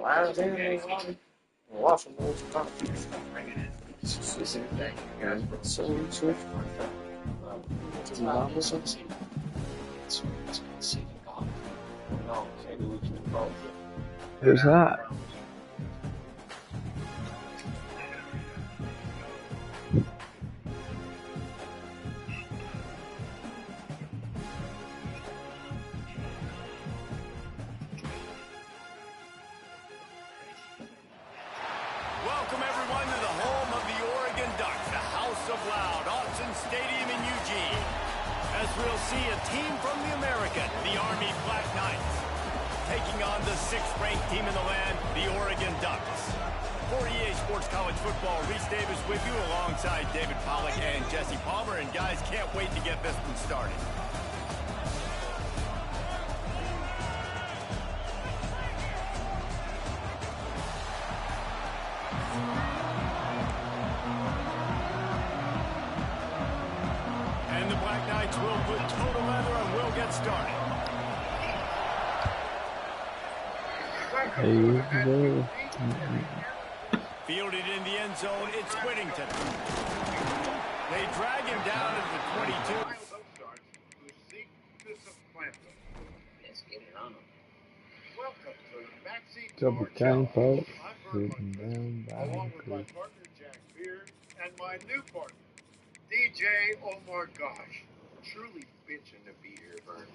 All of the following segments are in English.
Lions and Washington. Who's that? Welcome everyone to the home of the Oregon Ducks, the House of Loud, Autzen Stadium in Eugene. As we'll see a team from the American, the Army Black Knights, taking on the 6th-ranked team in the land, the Oregon Ducks. For EA Sports College Football, Reese Davis with you alongside David Pollack and Jesse Palmer. And guys, can't wait to get this one started. And the Black Knights will put total leather and we'll get started. Fielded in the end zone, it's Whittington. They drag him down at the 22. Double time, folks. Along with my partner Jack Beard and my new partner, DJ Omar Gosh. Truly bitching to be here, Vern.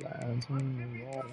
Lions on the wall.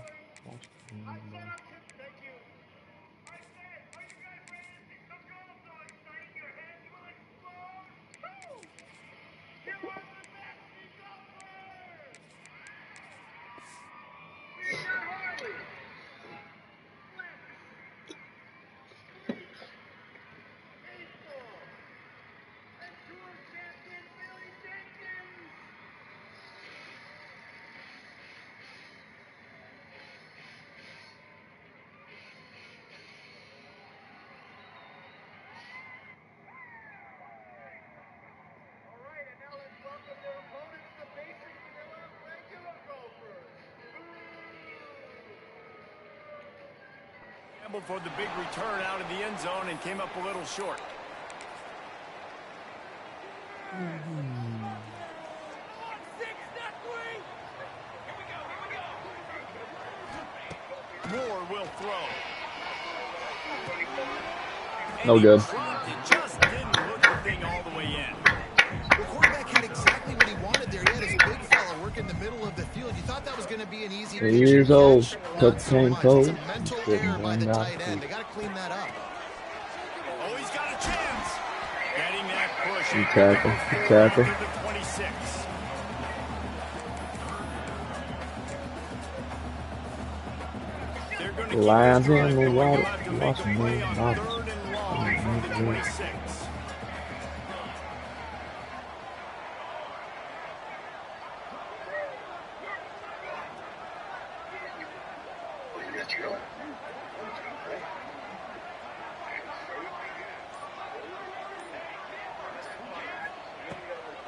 For the big return out of the end zone and came up a little short. Moore will throw. No good. It just didn't hook the thing all the way in. The quarterback had exactly what he wanted there. He had his big fella work in the middle of the field. You thought that was going to be an easy 3 years old. Took so cane much. cold. It's a mental error by the tight end. They got to clean that up. Oh, he's got a chance. Getting that push. Good tackle. Good tackle. To the 26. Lions in the water. Watching me.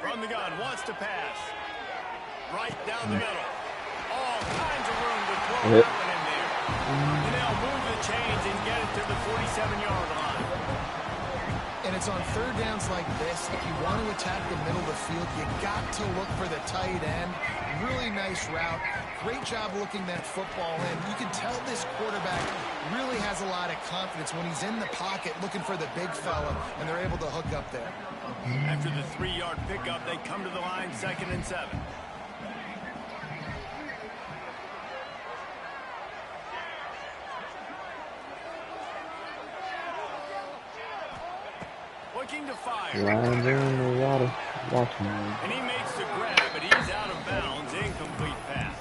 From the gun, wants to pass. Right down the middle. All kinds of room to throw that one in there. And they'll move the chains and get it to the 47-yard line. And it's on third downs like this. If you want to attack the middle of the field, you got to look for the tight end. Really nice route. Great job looking that football in. You can tell this quarterback really has a lot of confidence when he's in the pocket looking for the big fella, and they're able to hook up there. After the 3-yard pickup, they come to the line, 2nd and 7. Looking to fire. Lions in the water. Watching me. And he makes the grab, but he's out of bounds. Incomplete pass.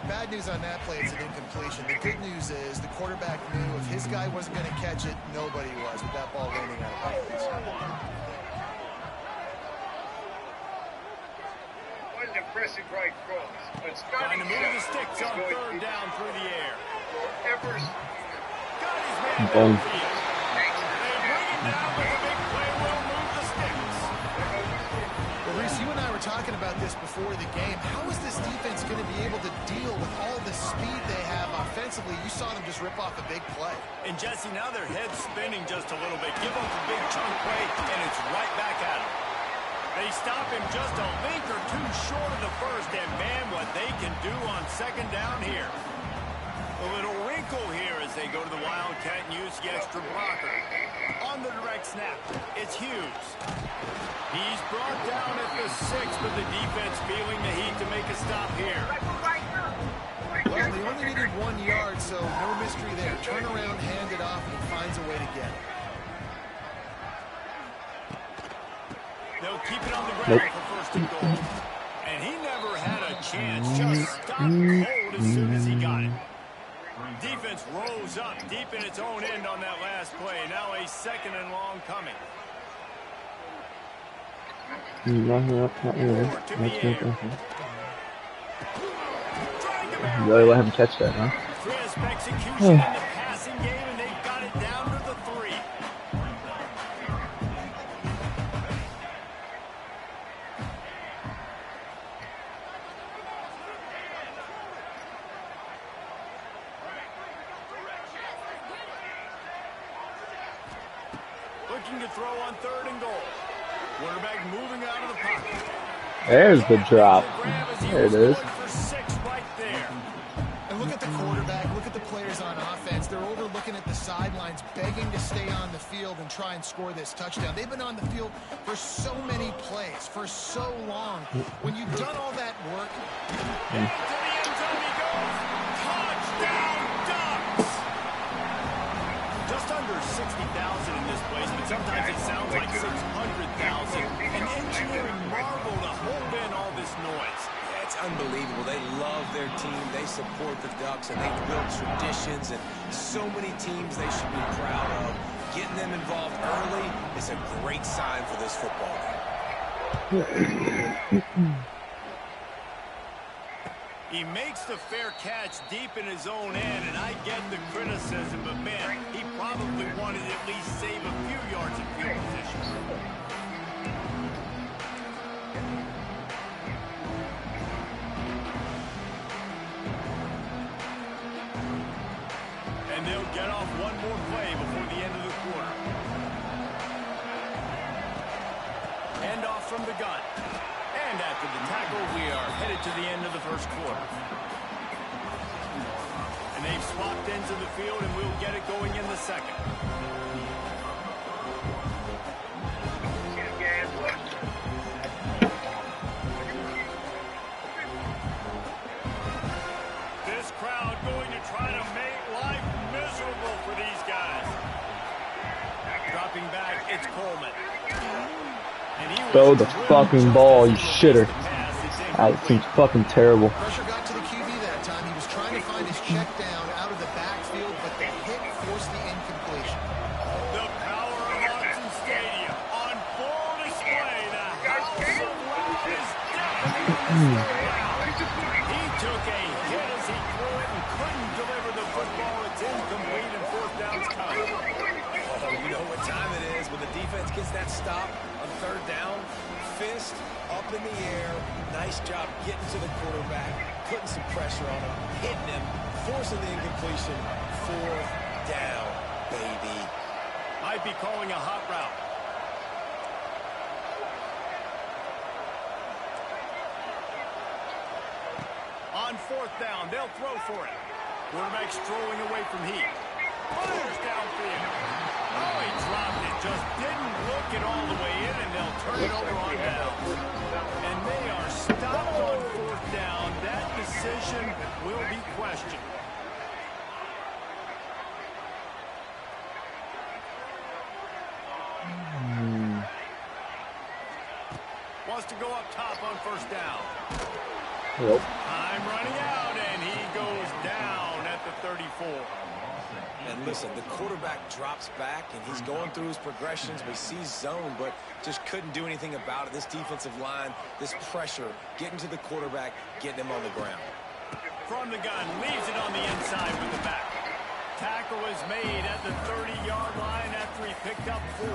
Bad news on that play, it's an incompletion. The good news is the quarterback knew if his guy wasn't going to catch it, nobody was with that ball landing out of bounds. What an impressive right cross. But Trying to move the sticks on 3rd down through the air. Evers. Got his man downfield. They bring it now with a big play will move the sticks. Well, Reese, you and I were talking about this before the game. How is this defense going to be able to deal with all the speed they have offensively? You saw them just rip off a big play. And Jesse, now their head's spinning just a little bit. Give up a big chunk play, and it's right back at them. They stop him just a link or two short of the first, and man, what they can do on second down here. A little wrinkle here as they go to the Wildcat and use the extra blocker. On the direct snap, it's Hughes. He's brought down at the 6, but the defense feeling the heat to make a stop here. Well, they only needed 1 yard, so no mystery there. Turn around, hand it off, and he finds a way to get it. They'll keep it on the ground for first and goal. And he never had a chance. Just stopped cold as soon as he got it. Defense rose up deep in its own end on that last play. Now a second and long coming. You really let him catch that, huh? Crisp execution in the passing game, and they've got it down to the 3. Looking to throw on third and goal. Quarterback moving out of the pocket. There's the drop. There it is. For 6 right there. And look at the quarterback. Look at the players on offense. They're over looking at the sidelines, begging to stay on the field and try and score this touchdown. They've been on the field for so many plays, for so long. When you've done all that work, And to the end zone he goes. Touchdown, Ducks! Just under 60,000 in this place, but sometimes it sounds like 600,000. An engineering marvel to hold in all this noise. Yeah, it's unbelievable. They love their team. They support the Ducks, and they've built traditions and so many teams they should be proud of. Getting them involved early is a great sign for this football game. He makes the fair catch deep in his own end, and I get the criticism, but man, he probably wanted to at least save a few yards of field position. And they'll get off one more play before the end of the quarter. Hand off from the gun. And after the tackle, we are headed to the end of the first quarter. And they've swapped ends of the field, and we'll get it going in the second. This crowd going to try to make life miserable for these guys. Dropping back, it's Coleman. Throw the fucking ball, you shitter. That seems fucking terrible. pressure got to the QB that time. He was trying to find his check down out of the backfield, but the hit forced the incompletion. The power of Autzen Stadium on full display. The house of Loud is definitely He took a hit as he threw it and couldn't deliver the football. It's incomplete and fourth down's coming. Oh, you know what time it is when the defense gets that stop on third down. Fist up in the air. Nice job getting to the quarterback, putting some pressure on him, hitting him, forcing the incompletion. Fourth down, baby. Might be calling a hot route. On fourth down, they'll throw for it. Quarterback's throwing away from Heat. Fires downfield. Oh, he dropped it. Just didn't look it all the way in, and they'll turn it over on down. And they are stopped on fourth down. That decision will be questioned. Wants to go up top on first down. Yep. Time running out, and he goes down at the 34. And listen, the quarterback drops back, and he's going through his progressions. We see zone, but just couldn't do anything about it. This defensive line, this pressure, getting to the quarterback, getting him on the ground. From the gun, leaves it on the inside with the back. Tackle is made at the 30-yard line after he picked up 4.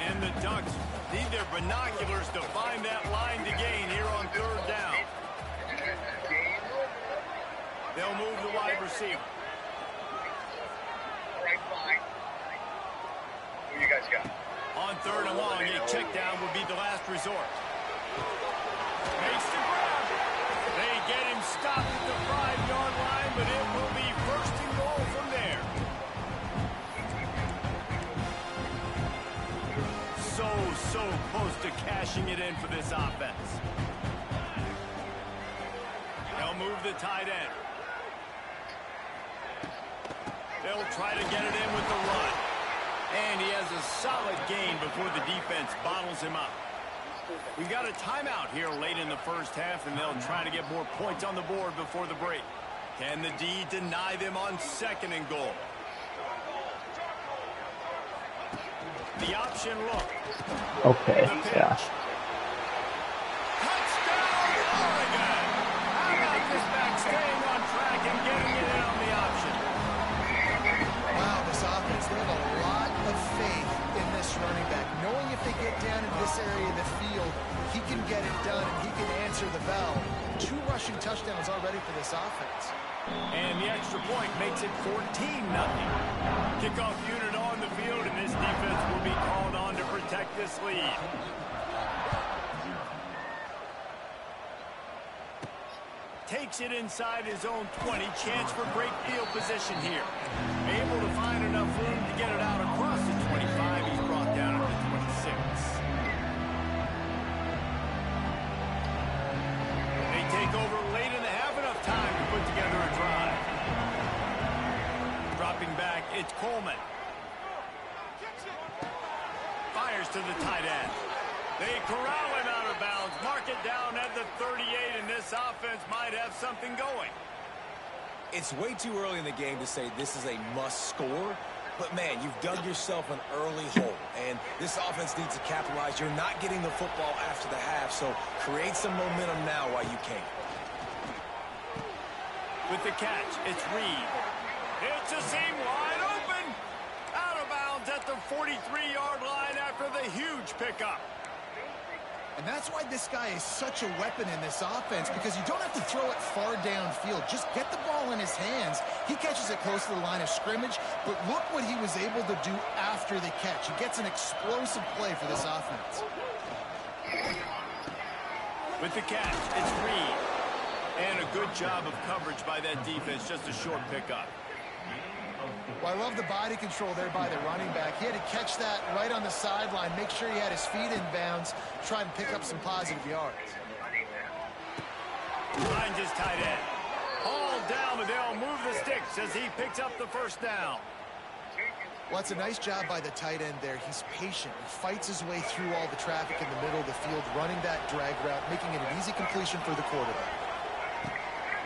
And the Ducks need their binoculars to find that line to gain here on 3rd down. They'll move the wide receiver. Who you guys got? On 3rd and long, a check down would be the last resort. Makes the grab. They get him stopped at the 5-yard line, but it will be 1st and goal from there. So close to cashing it in for this offense. They'll move the tight end. They'll try to get it in with the run. And he has a solid gain before the defense bottles him up. We've got a timeout here late in the first half, and they'll try to get more points on the board before the break. Can the D deny them on 2nd and goal? The option look. Okay, yeah. Touchdown, Oregon! How about this back staying on track and getting it in on the option? Wow, this offense, they have a lot of faith in this running back, knowing if they get down in this area of the field, he can get it done and he can answer the bell. 2 rushing touchdowns already for this offense. And the extra point makes it 14-0. Kickoff unit on the field, and this defense will be called on to protect this lead. Takes it inside his own 20. Chance for great field position here. Able to find enough room to get it out across the 25. He's brought down at the 26. They take over late in the half, enough time to put together a drive. Dropping back, it's Coleman. Fires to the tight end. They corral him out of bounds, mark it down at the 38, and this offense might have something going. It's way too early in the game to say this is a must score, but man, you've dug yourself an early hole, and this offense needs to capitalize. You're not getting the football after the half, so create some momentum now while you can. With the catch, it's Reed. It's a seam wide open. Out of bounds at the 43-yard line after the huge pickup. And that's why this guy is such a weapon in this offense, because you don't have to throw it far downfield. Just get the ball in his hands. He catches it close to the line of scrimmage, but look what he was able to do after the catch. He gets an explosive play for this offense. With the catch, it's Reed. And a good job of coverage by that defense, just a short pickup. Well, I love the body control there by the running back. He had to catch that right on the sideline, make sure he had his feet in bounds, try and pick up some positive yards. Finds his tight end. All down, but they'll move the sticks as he picks up the 1st down. Well, it's a nice job by the tight end there. He's patient. He fights his way through all the traffic in the middle of the field, running that drag route, making it an easy completion for the quarterback.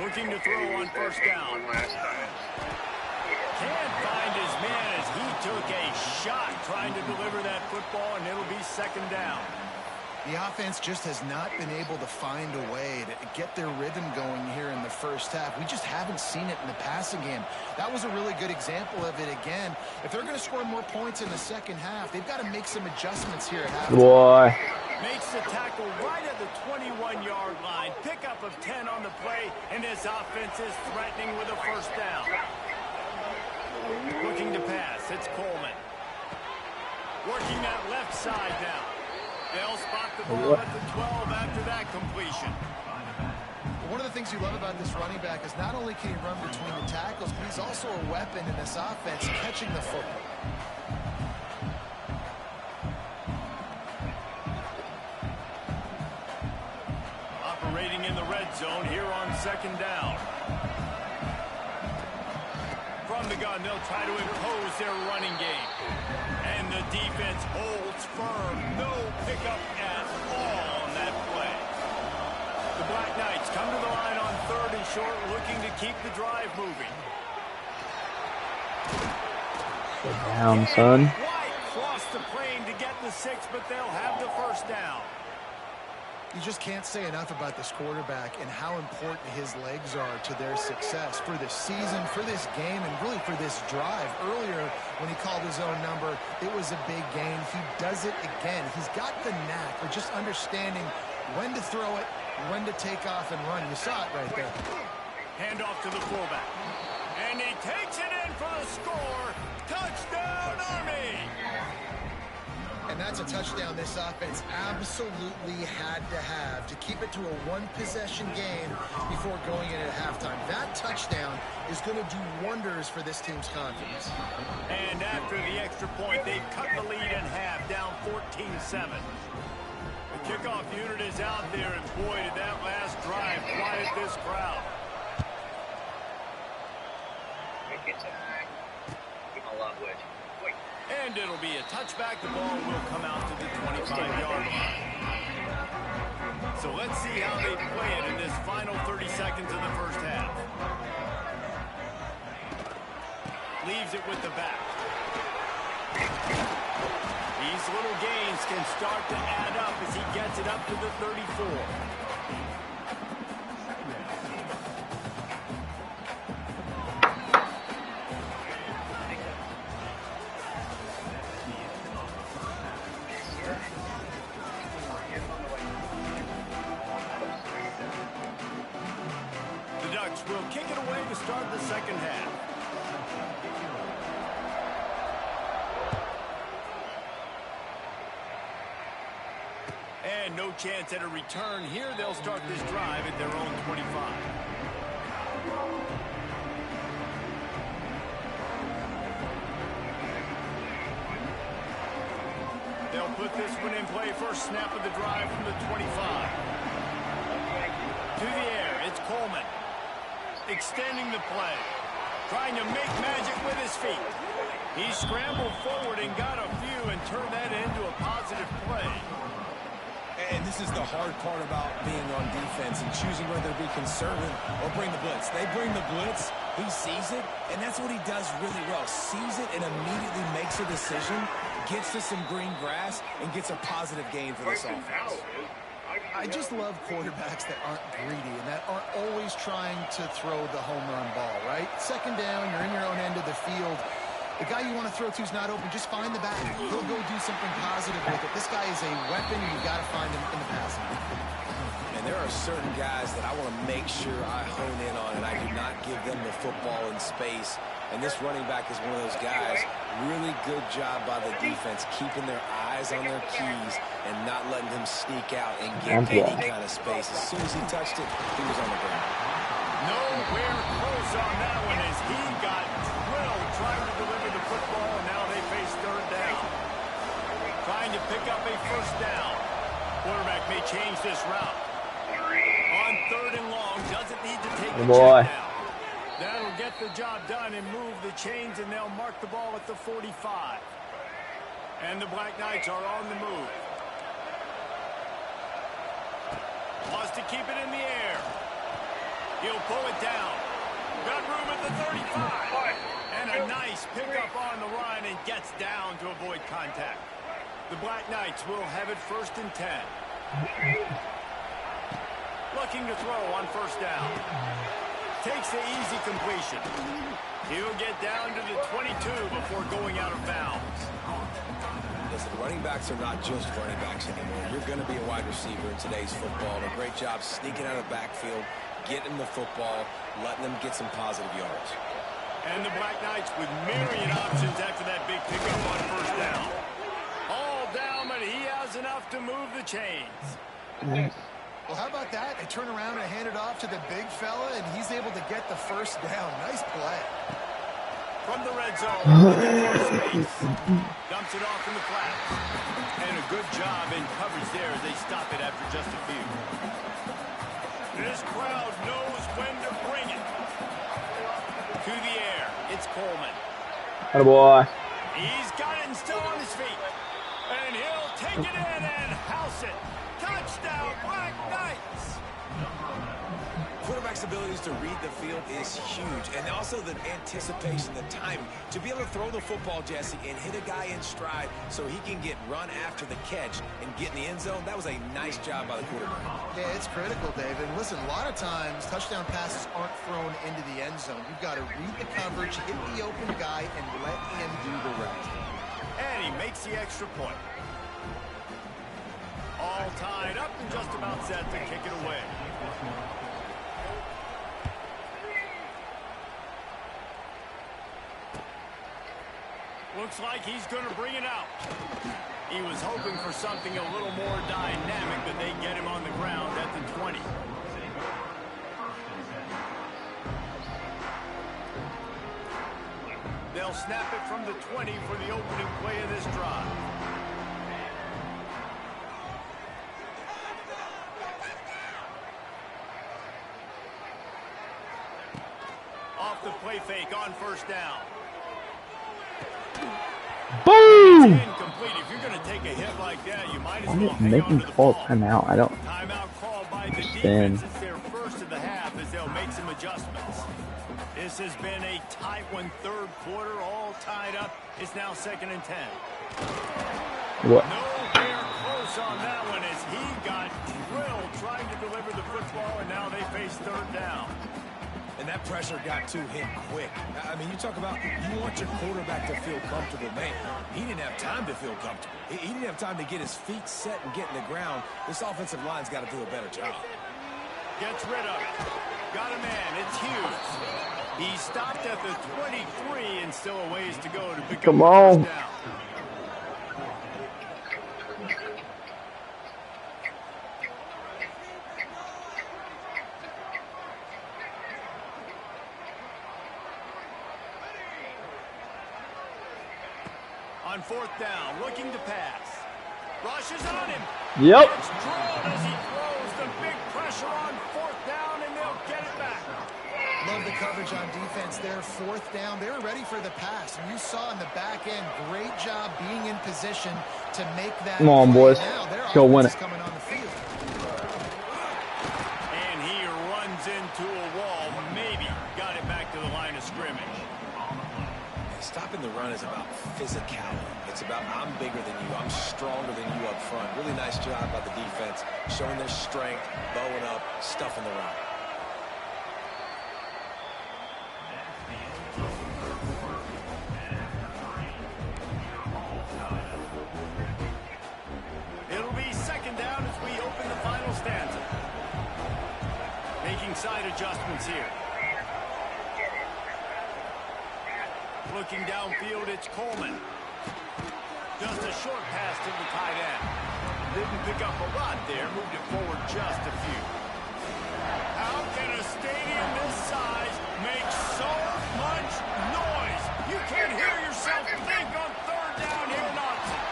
Looking to throw on 1st down. Can't find his man as he took a shot trying to deliver that football, and it'll be 2nd down. The offense just has not been able to find a way to get their rhythm going here in the first half. We just haven't seen it in the passing game. That was a really good example of it again. If they're going to score more points in the second half, they've got to make some adjustments here at halftime. Boy. Makes the tackle right at the 21-yard line. Pickup of 10 on the play, and this offense is threatening with a 1st down. Looking to pass, it's Coleman. Working that left side now. They'll spot the ball at the 12 after that completion. One of the things you love about this running back is not only can he run between the tackles, but he's also a weapon in this offense, catching the football. Operating in the red zone here on 2nd down. From the gun, they'll try to impose their running game. And the defense holds firm. No pickup at all on that play. The Black Knights come to the line on 3rd and short, looking to keep the drive moving. Sit down, son. White crossed the plane to get the 6, but they'll have the 1st down. You just can't say enough about this quarterback and how important his legs are to their success for this season, for this game, and really for this drive. Earlier, when he called his own number, it was a big gain. He does it again. He's got the knack for just understanding when to throw it, when to take off and run. You saw it right there. Hand off to the fullback. And he takes it in for the score. Touchdown, Army! And that's a touchdown this offense absolutely had to have to keep it to a one-possession game before going in at halftime. That touchdown is going to do wonders for this team's confidence. And after the extra point, they've cut the lead in half, down 14-7. The kickoff unit is out there, and boy, did that last drive quiet this crowd. And it'll be a touchback. The ball will come out to the 25-yard line. So let's see how they play it in this final 30 seconds of the first half. Leaves it with the back. These little gains can start to add up as he gets it up to the 34. Will kick it away to start the second half. And no chance at a return here. They'll start this drive at their own 25. They'll put this one in play. First snap of the drive from the 25. To the air, it's Coleman. Extending the play, trying to make magic with his feet. He scrambled forward and got a few and turned that into a positive play. And this is the hard part about being on defense and choosing whether to be conservative or bring the blitz. They bring the blitz, he sees it, and that's what he does really well. Sees it and immediately makes a decision, gets to some green grass, and gets a positive gain for this offense. I just love quarterbacks that aren't greedy and that aren't always trying to throw the home run ball, right? Second down, you're in your own end of the field. The guy you want to throw to is not open. Just find the back. He'll go do something positive with it. This guy is a weapon, and you got to find him in the passing. And there are certain guys that I want to make sure I hone in on, and I do not give them the football in space. And this running back is one of those guys. Really good job by the defense, keeping their eyes on their keys and not letting him sneak out and get any kind of space. As soon as he touched it, he was on the ground. Nowhere close on that one as he got drilled trying to deliver the football, and now they face third down. Trying to pick up a first down. Quarterback may change this route. On third and long, doesn't need to take the check down. That'll get the job done and move the chains, and they'll mark the ball at the 45. And the Black Knights are on the move. Wants to keep it in the air. He'll pull it down. Got room at the 35. And a nice pickup on the run and gets down to avoid contact. The Black Knights will have it 1st and 10. Looking to throw on first down. Takes the easy completion. He'll get down to the 22 before going out of bounds. Listen, running backs are not just running backs anymore. You're going to be a wide receiver in today's football. And a great job sneaking out of the backfield, getting the football, letting them get some positive yards. And the Black Knights with myriad options after that big pickup on first down. All down, but he has enough to move the chains. Well, how about that? They turn around and hand it off to the big fella, and he's able to get the first down. Nice play. From the red zone, dumps it off in the flats. And a good job in coverage there as they stop it after just a few. This crowd knows when to bring it. To the air, it's Coleman. Atta boy. He's got it and still on his feet. And he'll take it in and house it. Touchdown, Black Knights. Quarterback's abilities to read the field is huge, and also the anticipation, the time to be able to throw the football, Jesse, and hit a guy in stride so he can get run after the catch and get in the end zone. That was a nice job by the quarterback. Yeah, it's critical, David. Listen, a lot of times touchdown passes aren't thrown into the end zone. You've got to read the coverage, hit the open guy, and let him do the rest. And he makes the extra point. All tied up and just about set to kick it away. Looks like he's going to bring it out. He was hoping for something a little more dynamic, but they get him on the ground at the 20. They'll snap it from the 20 for the opening play of this drive. Off the play fake on first down. Boom! Incomplete. If you're going to take a hit like that, you might as well Why is making call timeout? I don't Timeout called by the understand. defense. It's their first of the half as they'll make some adjustments. This has been a tight one, third quarter, all tied up. It's now 2nd and 10. What? Nowhere close on that one as he got drilled trying to deliver the football, and now they face third down. And that pressure got to him quick. I mean, you talk about you want your quarterback to feel comfortable. Man, he didn't have time to feel comfortable. He didn't have time to get his feet set and get in the ground. This offensive line's got to do a better job. Gets rid of it. Got a man. It's Hughes. He stopped at the 23 and still a ways to go to pick Come up on. the first down. On fourth down, looking to pass. Rushes on him. Yep. It's drilled as he throws the big pressure on fourth down, and they'll get it back. Love the coverage on defense there. Fourth down. They were ready for the pass. And you saw in the back end, great job being in position to make that. Come on, play. boys. Now their Let's go win offense it. is coming on the field. And he runs into a wall. Maybe got it back to the line of scrimmage. Stopping the run is about physicality. It's about I'm bigger than you. I'm stronger than you up front. Really nice job by the defense, showing their strength, bowing up, stuffing the run. It'll be 2nd down as we open the final stanza. Making side adjustments here. Looking downfield, it's Coleman. Just a short pass to the tight end. Didn't pick up a lot there, moved it forward just a few. How can a stadium this size make so much noise? You can't hear yourself think on third down here, Knotson.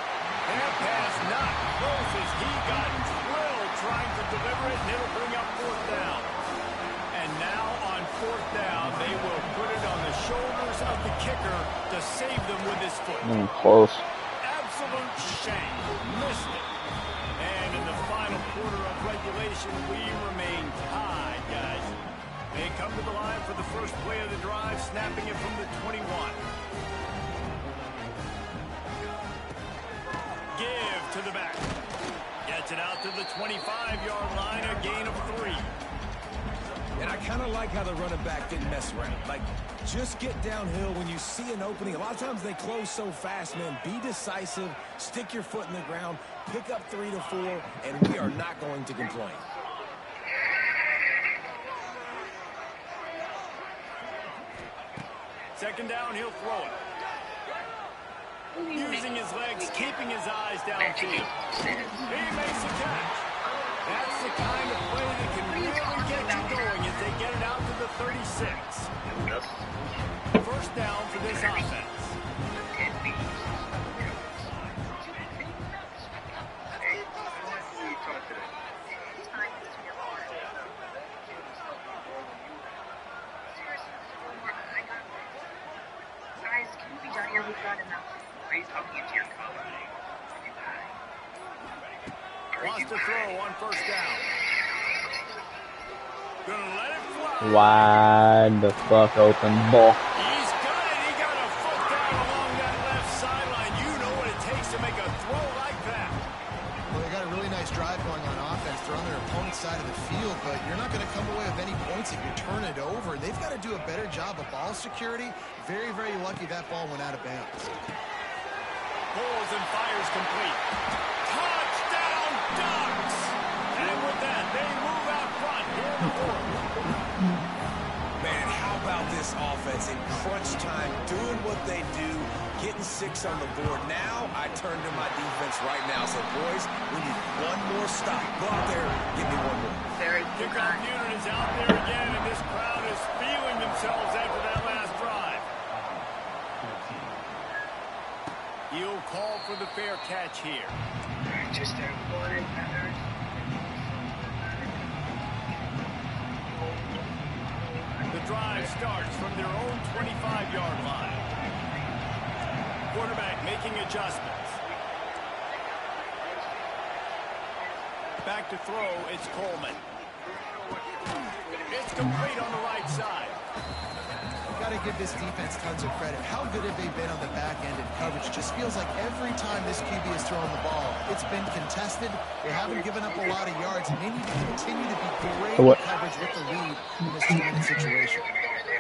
That pass not close as he got drilled trying to deliver it, and it'll bring up fourth down. And now on fourth down, they will put it on the shoulders of the kicker to save them with his foot. Close. Absolute shame. Missed it. And in the final quarter of regulation, we remain tied, guys. They come to the line for the first play of the drive, snapping it from the 21. Give to the back. Gets it out to the 25-yard line, a gain of 3. And I kind of like how the running back didn't mess around. Like, just get downhill when you see an opening. A lot of times they close so fast, man. Be decisive, stick your foot in the ground, pick up 3 to 4, and we are not going to complain. Second down, he'll throw it. Using his legs, keeping his eyes downfield. He makes a catch. That's the kind of play that can really get you going as they get it out to the 36. First down for this offense. Guys, can we be done here? We've got enough. Please help me into your color. Wants to throw on first down. Gonna let it fly. Wide the fuck open ball. He's got it. He got a foot down along that left sideline. You know what it takes to make a throw like that. Well, they got a really nice drive going on offense. They're on their opponent's side of the field, but you're not going to come away with any points if you turn it over. They've got to do a better job of ball security. Very, very lucky that ball went out of bounds. Pulls and fires complete. Touchdown, Ducks! And with that, they move out front here in the fourth. Man, how about this offense in crunch time, doing what they do, getting 6 on the board. Now I turn to my defense right now. Say, boys, we need one more stop. Go out there, give me one more. Kickoff unit is out there again, and this crowd is feeling themselves after that last drive. He'll call for the fair catch here. Just one. The drive starts from their own 25-yard line. Quarterback making adjustments. Back to throw, it's Coleman. It's complete on the right side. Got to give this defense tons of credit. How good have they been on the back end in coverage? Just feels like every time this QB is throwing the ball, it's been contested. They haven't given up a lot of yards, and they need to continue to be great in coverage with the lead in this 2-minute situation.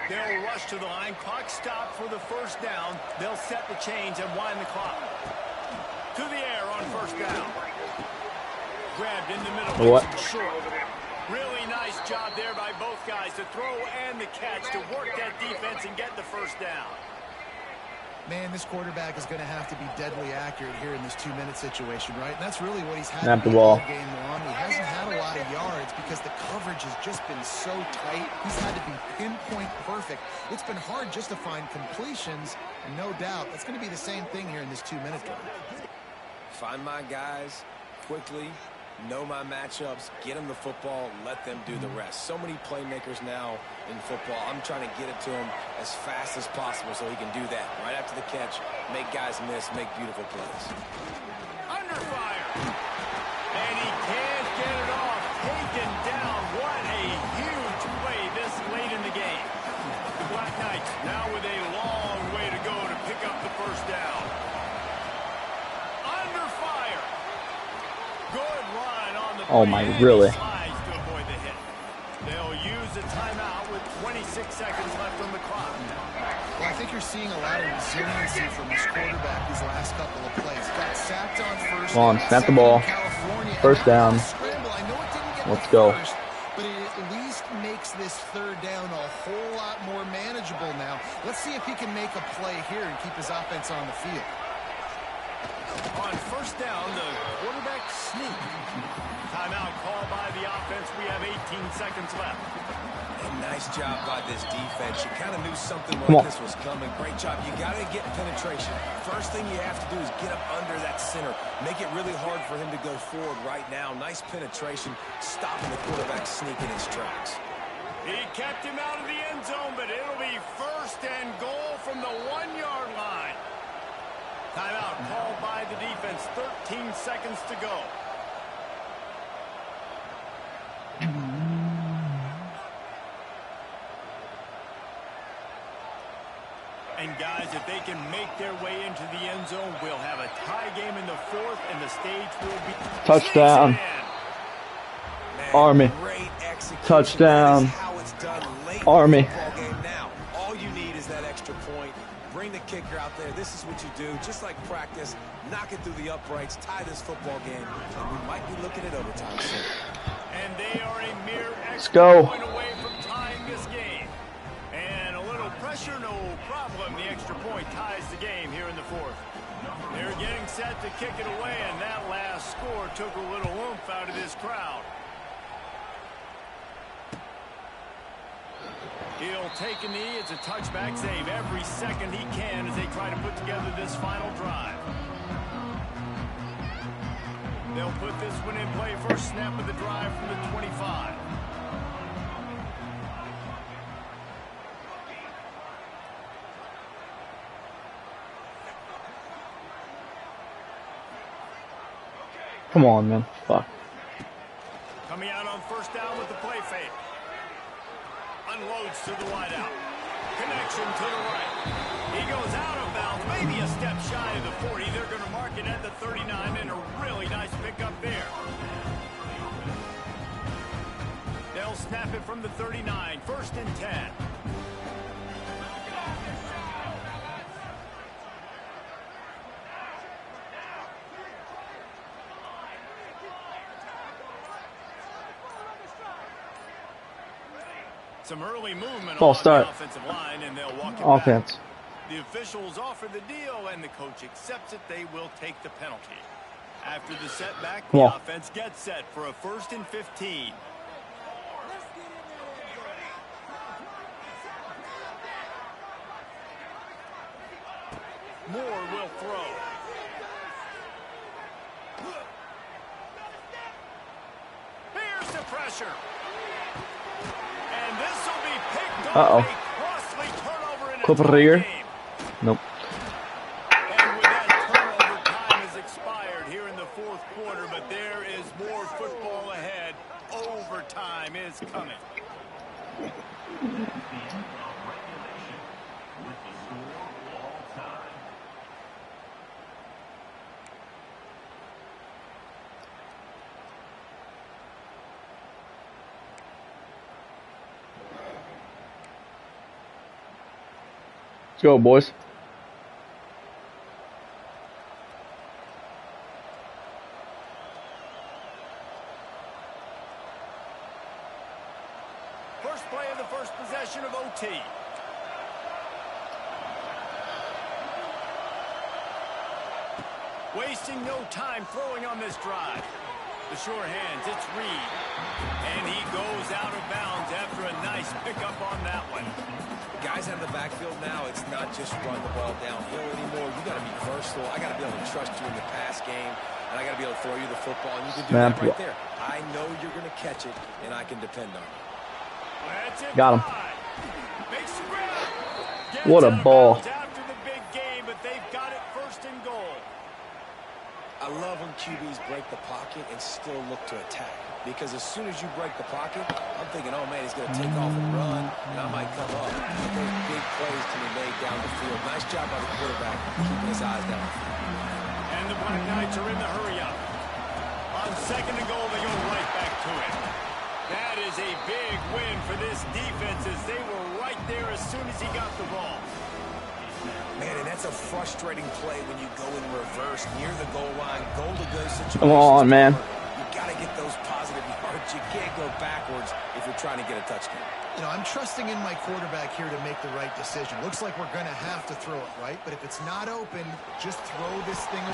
They'll rush to the line. Clock stopped for the first down. They'll set the chains and wind the clock. To the air on first down. Grabbed in the middle. What? Short. Really nice job there by both guys to throw and the catch to work that defense and get the first down. Man, this quarterback is going to have to be deadly accurate here in this 2-minute situation, right? And that's really what he's had Snap the all ball. game long. He hasn't had a lot of yards because the coverage has just been so tight. He's had to be pinpoint perfect. It's been hard just to find completions, and no doubt that's going to be the same thing here in this 2-minute drive. Find my guys quickly, know my matchups, get them the football, let them do the rest. So many playmakers now in football. I'm trying to get it to him as fast as possible so he can do that. Right after the catch, make guys miss, make beautiful plays. Under fire. And he can't get it off. Taken down. What a huge play this late in the game. The Black Knights now with a long way to go to pick up the first down. Under fire. Good run on the Oh my, really? slides to avoid the hit. They'll use a timeout with 26 seconds left on the clock. Well, I think you're seeing a lot of resiliency from this quarterback these last couple of plays. Got sacked on first. Come on, snap the ball. First down. Let's go. But it at least makes this third down a whole lot more manageable now. Let's see if he can make a play here and keep his offense on the field. On first down, the quarterback sneak. Timeout called by the offense. We have 18 seconds left. And nice job by this defense. You kind of knew something Come like on. this was coming. Great job. You got to get penetration. First thing you have to do is get up under that center. Make it really hard for him to go forward right now. Nice penetration, stopping the quarterback sneak in his tracks. He kept him out of the end zone, but it'll be first and goal from the 1-yard line. Timeout called by the defense. 13 seconds to go. And guys, if they can make their way into the end zone, we'll have a tie game in the fourth, and the stage will be Touchdown. Man, Army. great execution. Touchdown. That is how it's done late in the Army. football game. Now, all you need is that extra point. Bring the kicker out there. This is what you do. Just like practice, knock it through the uprights, tie this football game, and we might be looking at overtime soon. And they are a mere Let's extra go. point away from tying this game. And a little pressure, no problem. The extra point ties the game here in the fourth. They're getting set to kick it away, and that last score took a little oomph out of this crowd. He'll take a knee. It's a touchback save every second he can as they try to put together this final drive. They'll put this one in play. First snap of the drive from the 25. Come on, man. Fuck. Coming out on first down with the play fake. Unloads to the wideout. Connection to the right. He goes out of bounds, maybe a step shy of the 40. They're going to mark it at the 39, and a really nice pickup there. They'll snap it from the 39, 1st and 10. Some early movement on the offensive line, and they'll walk it offense. Back. The officials offer the deal, and the coach accepts it. They will take the penalty. After the setback, the offense gets set for a 1st and 15. Moore will throw. Here's the pressure. And this will be picked up. A costly turnover in Clip it here. Nope. And with that, turnover time has expired here in the 4th quarter, but there is more football ahead. Overtime is coming. Let's go, boys. First play of the first possession of OT. Wasting no time throwing on this drive. The sure hands, it's Reed. And he goes out of bounds after a nice pickup on that one. Guys out of the backfield now, it's not just run the ball downhill anymore. You got to be versatile. I got to be able to trust you in the pass game, and I got to be able to throw you the football, and you can do that right there. I know you're going to catch it, and I can depend on it. Got him. What a ball. After the big game, but they've got it 1st and goal. I love when QBs break the pocket and still look to attack. Because as soon as you break the pocket, I'm thinking, oh, man, he's going to take off and run, and I might come up. Those big plays can be made down the field. Nice job by the quarterback keeping his eyes down the field. And the Black Knights are in the hurry-up. On 2nd and goal, they go right back to it. That is a big win for this defense as they were right there as soon as he got the ball. Man, and that's a frustrating play when you go in reverse near the goal line. Goal to go situation. Come on, man. Got to get those positive yards. You can't go backwards if you're trying to get a touchdown. You know, I'm trusting in my quarterback here to make the right decision. Looks like we're going to have to throw it, right? But if it's not open, just throw this thing.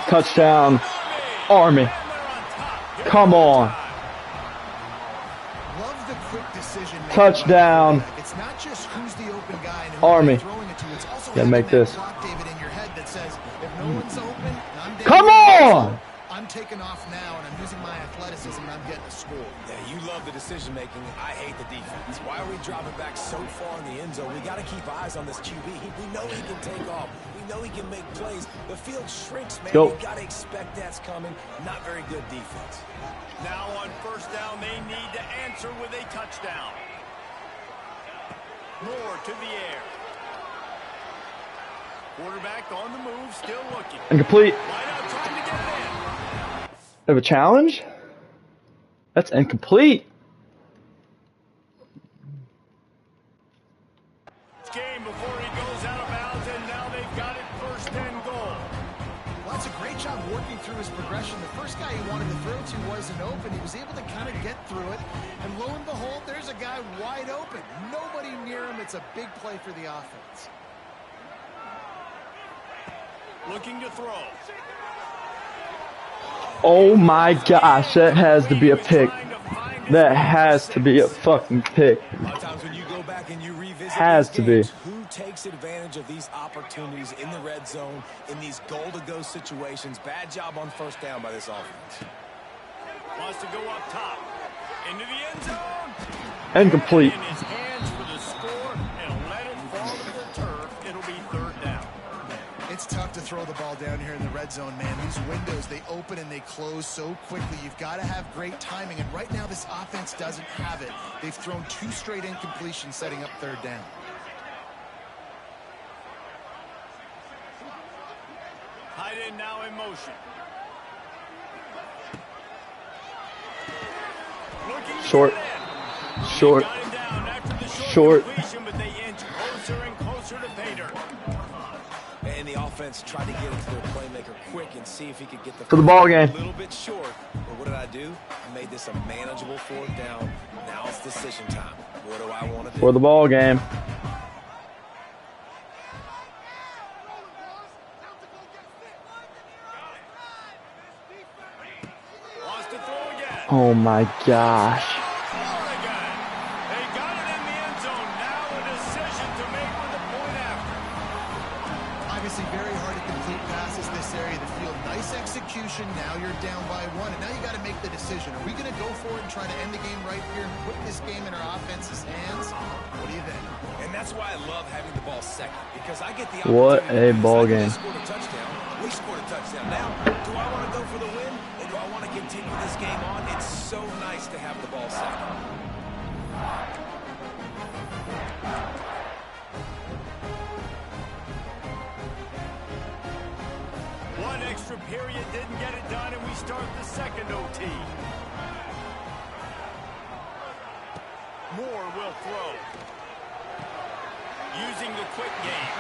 Touchdown, Army. Come on. Love the quick decision. Touchdown. It's not just who's the open guy and who Army. throwing it to. It's also gotta make this. clock, David, in your head that says if no one's open, I'm Come on. I'm taking off now, and I'm using my athleticism, and I'm getting a score. Yeah, you love the decision-making. I hate the defense. Why are we dropping back so far in the end zone? We got to keep eyes on this QB. We know he can take off. We know he can make plays. The field shrinks, man. You got to expect that's coming. Not very good defense. Now on 1st down, they need to answer with a touchdown. Moore to the air. Quarterback on the move, still looking. Incomplete. Wide out, trying to get it in. Have a challenge? That's incomplete. Game before he goes out of bounds, and now they've got it 1st and goal. Well, that's a great job working through his progression. The first guy he wanted to throw to wasn't open. He was able to kind of get through it, and lo and behold, there's a guy wide open. Nobody near him. It's a big play for the offense. Looking to throw. Oh my gosh, that has to be a pick. That has to be a fucking pick. A lot of times when you go back and you revisit has to be. Who takes advantage of these opportunities in the red zone, in these goal-to-go situations? Bad job on 1st down by this offense. Wants to go up top. Into the end zone. Incomplete. In his hands for the score, and let it fall to the turf. It'll be 3rd down. It's tough to throw the ball down here in the red zone, man. These windows, they open and they close so quickly. You've got to have great timing, and right now this offense doesn't have it. They've thrown 2 straight incompletions setting up third down. Tight end now in motion. Short. Short. Short. But they inch closer and closer to pay dirt. And the offense tried to get it to their playmaker quick and see if he could get the For the ball game. A little bit short. But what did I do? I made this a manageable 4th down. Now it's decision time. What do I want to do? For the ball game. Wants to throw again. Oh my gosh. They got it in the end zone. Now a decision to make with the point after. Obviously very hard to complete passes this area of the field. Nice execution. Now you're down by 1, and now you got to make the decision. Are we going to go for it and try to end the game right here and put this game in our offense's hands? What do you think? And that's why I love having the ball second, because I get the What a ball game. Scored a touchdown. We scored a touchdown. Now, do I want to go for the win, or do I want to continue this game on? It's so nice to have the ball second. One extra period didn't get it done, and we start the second OT. Moore will throw. Using the quick game.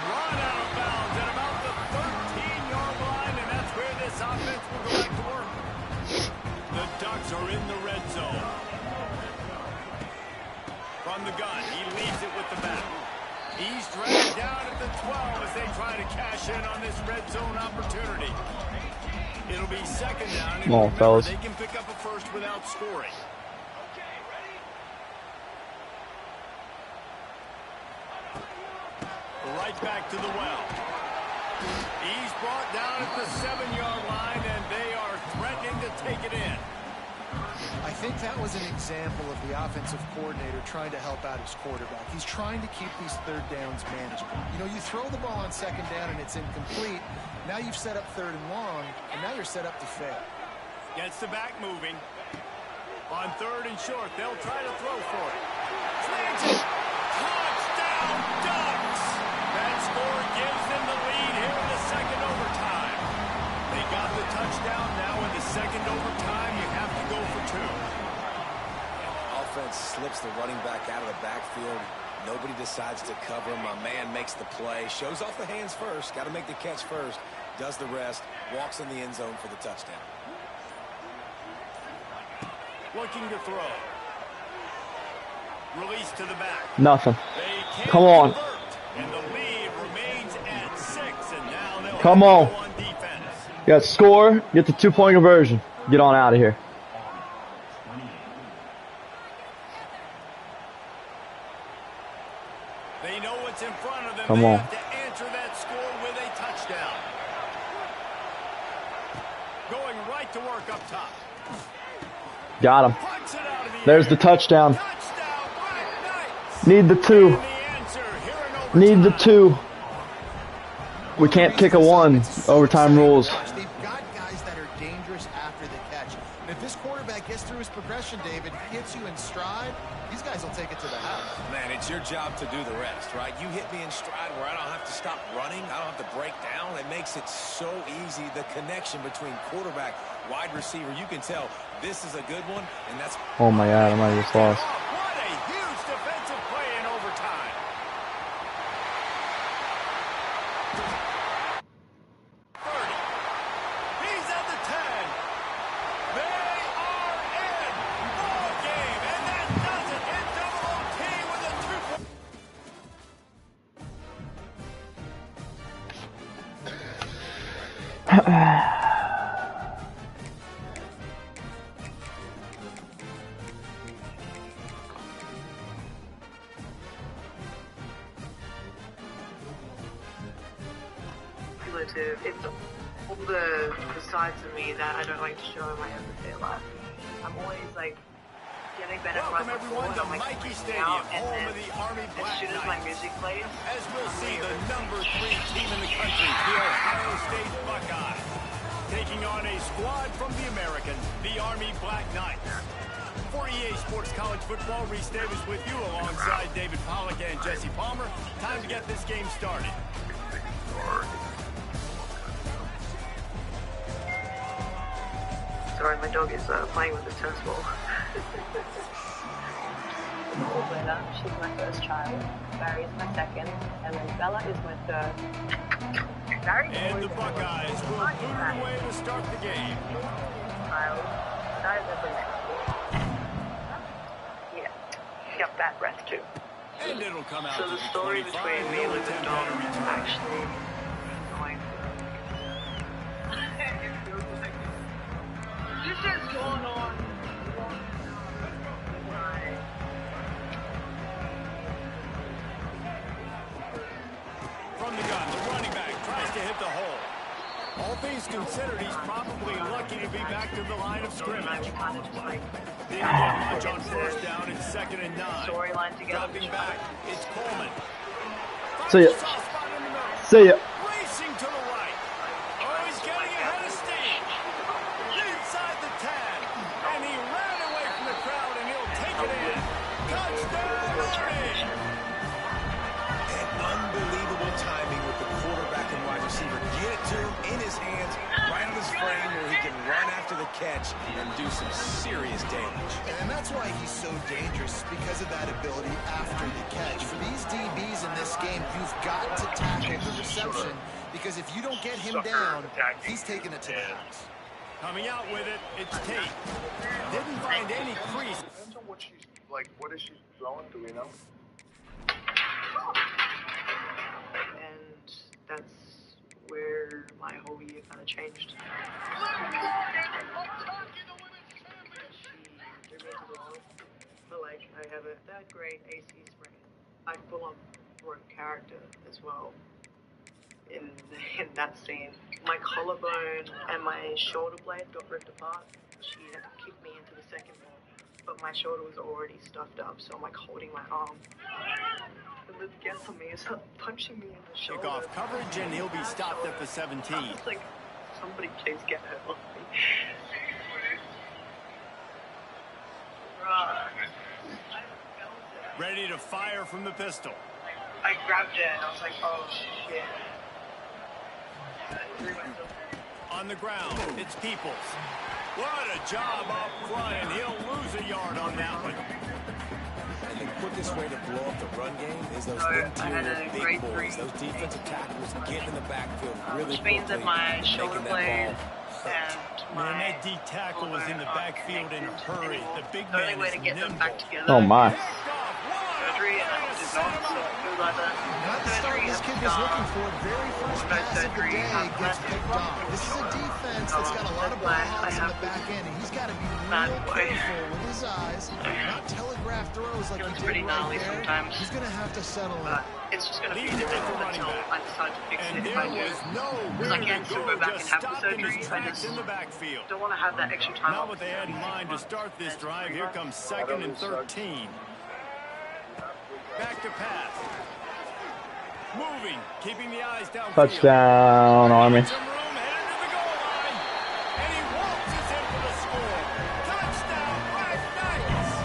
Run out of bounds at about the 13-yard line, and that's where this offense will go back to work. The Ducks are in the red zone. From the gun, he leaves it with the back. He's dragged down at the 12 as they try to cash in on this red zone opportunity. It'll be second down, and Come on, fellas. they can pick up a first without scoring. Right back to the well. He's brought down at the 7-yard line, and they are threatening to take it in. I think that was an example of the offensive coordinator trying to help out his quarterback. He's trying to keep these third downs manageable. You know, you throw the ball on second down and it's incomplete. Now you've set up third and long, and now you're set up to fail. Gets the back moving. On third and short, they'll try to throw for it. Slants it. Touchdown, Ducks! That score gives them the lead here in the second overtime. They got the touchdown. Now in the second overtime, you have to go for 2. Offense slips the running back out of the backfield. Nobody decides to cover him. My man makes the play. Shows off the hands first. Got to make the catch first. Does the rest. Walks in the end zone for the touchdown. Looking to throw. Release to the back. Nothing. They Come on. convert, and the lead remains at 6, and now they'll Come have on. to go on defense. Yeah, score. Get the 2-point conversion. Get on out of here. They know what's in front of them. Come they on. have to answer that score with a touchdown. Going right to work up top. Got him. Punts it out of the There's air. the touchdown. Touchdown, Black Knights. Need the 2. And the answer here in Need the overtime. 2. We can't kick a 1. Overtime rules. They've got guys that are dangerous after the catch. And if this quarterback gets through his progression, David, hits you in stride, these guys will take it to the house. Man, it's your job to do the rest, right? You hit me in stride where I don't have to stop running. I don't have to break down. It makes it so easy. The connection between quarterback, wide receiver, you can tell this is a good one, and that's... Oh my god, I might have just lost. What a huge defensive play in overtime. 30. He's at the 10. They are in ball game, and that does it in double OT with a 2-point. It's all the sides of me that I don't like to show in my everyday life. I'm always like getting better at Welcome my everyone to I'm like Mikey freaking Stadium, out, and home then of the Army as Black soon as my Knights. music plays, As we'll see, the number 3 team in the country squad from the American, the Army Black Knights. For EA Sports College Football, Reese Davis with you alongside David Pollack and Jesse Palmer. Time to get this game started. Sorry, my dog is playing with his tennis ball. Bella, she's my first child. Barry is my second, and then Bella is my third. And the Buckeyes will boot it away to start the game. Child, that is every next. Yeah, yep, that breath too. And it'll come out. So the story between me and the dog is actually going. This is going on. From the gun, the running back tries to hit the hole. All things considered, he's probably lucky to be back to the line of scrimmage. Didn't get much on first down and 2nd and 9. Dropping back, it's Coleman. See ya. See ya. Racing to the right. Oh, he's getting ahead of steam. Inside the 10. And he ran away from the crowd, and he'll take it in. Touchdown, Army! And unbelievable timing with the quarterback and wide receiver. Get it to him in his hands, right on his frame where he can run after the catch and do some serious damage. And that's why he's so dangerous, because of that ability after the catch. For these DBs in this game, you've got to tackle the reception, because if you don't get him down, he's taking it to the house. Coming out with it, it's Tate. Didn't find any crease. Depends on what she's like. What is she throwing? Do we know? And that's where my whole year kind of changed. But like, I have a third grade AC sprain. I full on broke character as well in that scene. My collarbone and my shoulder blade got ripped apart. She had to kick me into the second ball, but my shoulder was already stuffed up, so I'm like holding my arm. And then gets on me and starts punching me in the shoulder. Kick off coverage, and he'll be stopped at the 17. I was like, somebody please get her off me. Ready to fire from the pistol. I grabbed it and I was like, oh shit. On the ground, it's Peoples. What a job up front, and he'll lose a yard on that one. And the quickest way to blow up the run game is those interior big boys, those defensive tackles getting in the backfield really which means that my shoulder blade and Man, that D tackle was in the backfield in a hurry. The big the only man way is to get them nimble. back together. Oh my. Surgery and I hope it's not so good like that. Not the start this kid was looking for. Very first pass of the day gets picked off. This is a defense that's got a lot of ball hawks in the back end, and he's got to be real careful with his eyes, not telegraph throws like he did pretty right gnarly there. sometimes. He's going to have to settle in. It's just going to be difficult until I decide to fix And it if there I do. was Because I nowhere can't to still go, go back and just have the stopped in surgery. his I tracks just in the backfield. don't want to have that extra time. Not what they had in mind to start this drive. Here comes 2nd and 13. Back to pass. Moving, keeping the eyes down. Touchdown, Army. Some room, headed to the goal line. And he waltzes in for the score. Touchdown, Black Knights.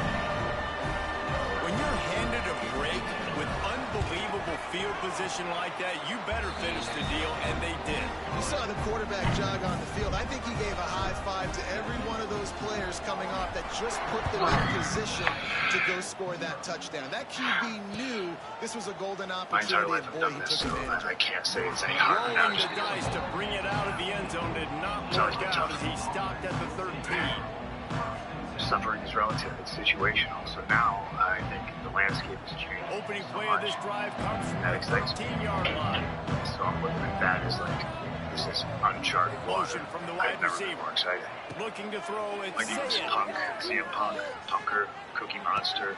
When you're handed a break with unbelievable field position like that, you better finish the deal, and they did. You saw the quarterback jog on the field. I think he gave a high five to every one of those players coming off that just put them in position to go score that touchdown. That QB knew this was a golden My entire opportunity, life and I've boy, done he this, took so advantage of I it. can't say it's any harder now. Rolling the dice to bring it out of the end zone did not work out as he stopped at the 13. Suffering is relative, it's situational. So now I think the landscape has changed. Opening so play much. of this drive comes from That the excites me. 13-yard line. So I'm looking at that as like, this is uncharted water. Motion from the wide I've never receiver. been more excited. Looking to throw, it's Like even Sayed. Punk, CM Punk, Punker, Cookie Monster,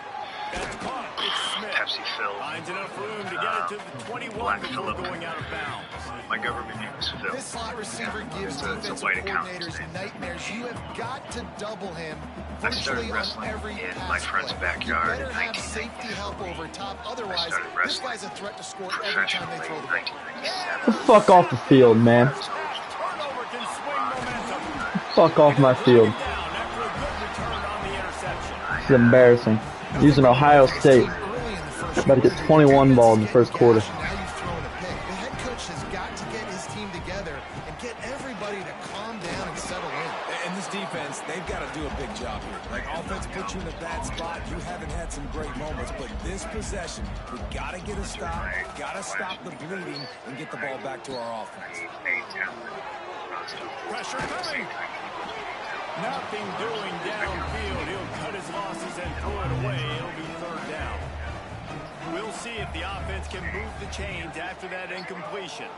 That's caught. It's Smith. Pepsi Phil, Finds enough room to get it to the 21 Black before Phillip. going out of bounds. my government name is Phil. This slot receiver gives It's a defensive white accountant's coordinators name. nightmares. You have got to double him I started virtually on wrestling every in pass my friend's play. backyard You in better have safety help over top. Otherwise, started this wrestling guy's a threat to score every time they professionally throw in the ball. 1997. The fuck off the field, man. Turnover can swing momentum. Fuck off my field. This is embarrassing. Using Ohio State. About to get 21 ball in the first quarter. Now you've thrown a pick. The head coach has got to get his team together and get everybody to calm down and settle in. And this defense, they've got to do a big job here. Like, offense puts you in a bad spot. You haven't had some great moments, but this possession, we got to get a stop, got to stop the bleeding, and get the ball back to our offense. Pressure coming. Nothing doing downfield. He'll cut his losses and throw it away. It'll be third down. We'll see if the offense can move the chains after that incompletion.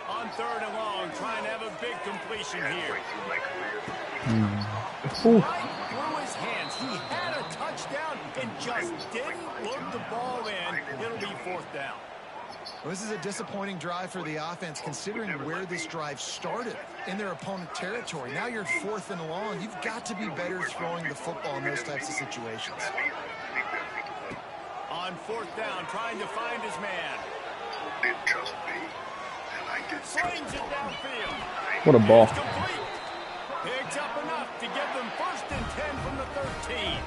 On third and long, trying to have a big completion here. Right through his hands. He had a touchdown and just didn't look the ball in. It'll be fourth down. Well, this is a disappointing drive for the offense, considering where this drive started, in their opponent territory. Now you're at fourth and long. You've got to be better throwing the football in those types of situations. On fourth down, trying to find his man. Trust me, and I did. Slings it downfield. What a ball. It's complete. Picks up enough to give them first and 10 from the 13.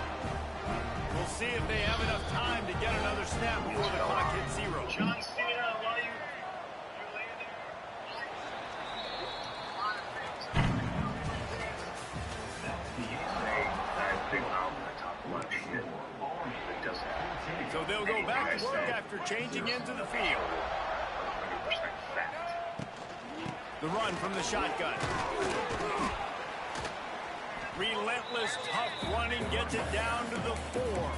We'll see if they have enough time to get another snap before the clock hits zero. John Cena, while you So they'll go back to work after changing into the field. The run from the shotgun. Relentless, tough running gets it down to the 4.